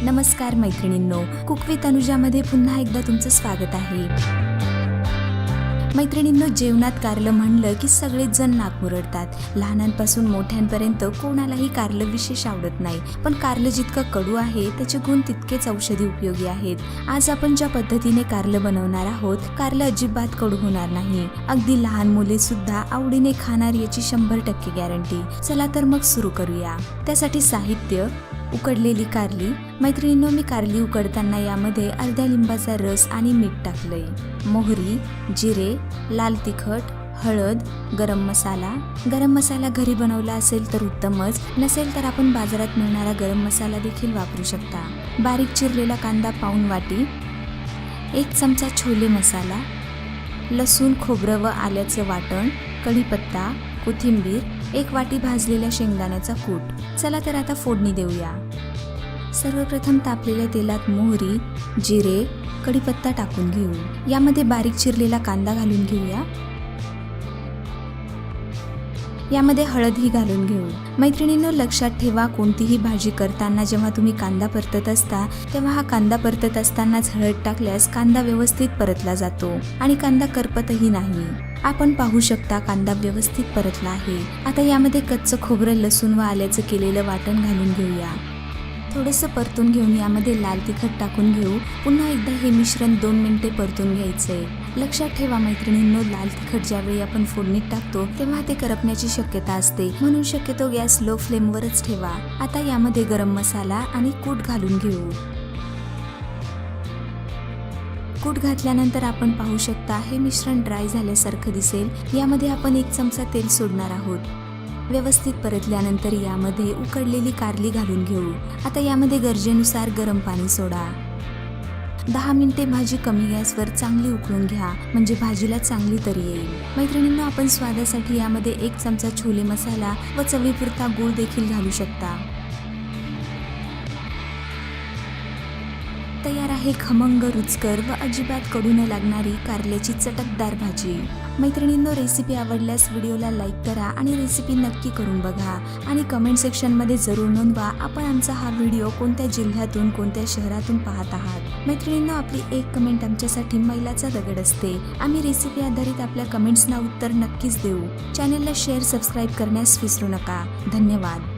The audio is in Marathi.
नमस्कार मैत्रिणींनो, कुक विथ अनुजामध्ये पुन्हा एकदा तुमचं स्वागत आहे। मैत्रिणींनो, जेवणात कारलं म्हणलं की सगळेच जण नाक मुरडतात। लहानांपासून मोठ्यांपर्यंत कोणालाही कारलं विशेष आवडत नाही, पण कारलं जितकं कडू आहे त्याचे गुण तितकेच औषधी उपयोगी आहेत। आज आपण ज्या पद्धतीने कारलं बनवणार आहोत, कारलं अजिबात कडू होणार नाही। अगदी लहान मुले सुद्धा आवडीने खाणार याची 100% गॅरंटी। चला तर मग सुरू करूया। त्यासाठी साहित्य: उकडलेली कारली। मैत्रिणींनो, मी कारली उकडताना यामध्ये अर्ध्या लिंबाचा रस आणि मीठ टाकलंय। मोहरी, जिरे, लाल तिखट, हळद, गरम मसाला घरी बनवला असेल तर उत्तमच, नसेल तर आपण बाजारात मिळणारा गरम मसाला देखील वापरू शकता। बारीक चिरलेला कांदा पाऊण वाटी, 1 चमचा छोले मसाला, लसूण, खोबरं व आल्याचं वाटण, कढीपत्ता, कोथिंबीर, 1 वाटी भाजलेल्या शेंगदाण्याचा कूट। चला तर आता फोडणी देऊया। सर्वप्रथम तापलेल्या तेलात मोहरी, जिरे, कढीपत्ता टाकून घेऊ। यामध्ये बारीक चिरलेला कांदा घालून घेऊया। यामध्ये हळदही घालून घेऊ। मैत्रिणींनो, लक्षात ठेवा, कोणतीही भाजी करताना जेव्हा तुम्ही कांदा परतत असता तेव्हा हा कांदा परतत असतानाच हळद टाकल्यास कांदा व्यवस्थित परतला जातो आणि कांदा करपतही नाही। आपण पाहू शकता कांदा व्यवस्थित परतला आहे। आता यामध्ये कच्चं खोबरं, लसूण व आल्याचं केलेलं वाटण घालून घेऊया। थोडंसं परतून घेऊन यामध्ये लाल तिखट टाकून घेऊ। पुन्हा एकदा हे मिश्रण 2 मिनिटे परतून घ्यायचंय। लक्षात ठेवा मैत्रिणींनो, लाल तिखट ज्यावेळी आपण फोडणीत टाकतो तेव्हा ते करपण्याची शक्यता असते, म्हणून शक्यतो गॅस लो फ्लेमवरच ठेवा। आता यामध्ये गरम मसाला आणि कूट घालून घेऊ। कूट घातल्यानंतर आपण पाहू शकता हे मिश्रण ड्राय झाल्यासारखं दिसेल। यामध्ये आपण 1 चमचा तेल सोडणार आहोत। व्यवस्थित परतल्यानंतर यामध्ये उकडलेली कारली घालून घेऊ। आता यामध्ये गरजेनुसार गरम पाणी सोडा। 10 मिनिटे भाजी कमी गॅसवर चांगली उकळून घ्या, म्हणजे भाजीला चांगली तरी येईल। मैत्रिणींनो, आपण स्वादासाठी यामध्ये 1 चमचा छोले मसाला व चवीपुरता गूळ देखील घालू शकता। तयार आहे खमंग, रुचकर व अजिबात कडू न लागणारी कारल्याची चटकदार भाजी। मैत्रिणींनो, रेसिपी आवडल्यास व्हिडिओला लाईक करा आणि रेसिपी नक्की करून बघा आणि कमेंट सेक्शनमध्ये जरूर नोंदवा आपण आमचा हा व्हिडिओ कोणत्या जिल्ह्यातून, कोणत्या शहरातून पाहत आहात। मैत्रिणींनो, आपली एक कमेंट आमच्यासाठी मैलाचा दगड असते। आम्ही रेसिपी आधारित आपल्या कमेंट्सना उत्तर नक्कीच देऊ। चॅनलला शेअर, सबस्क्राईब करण्यास विसरू नका। धन्यवाद।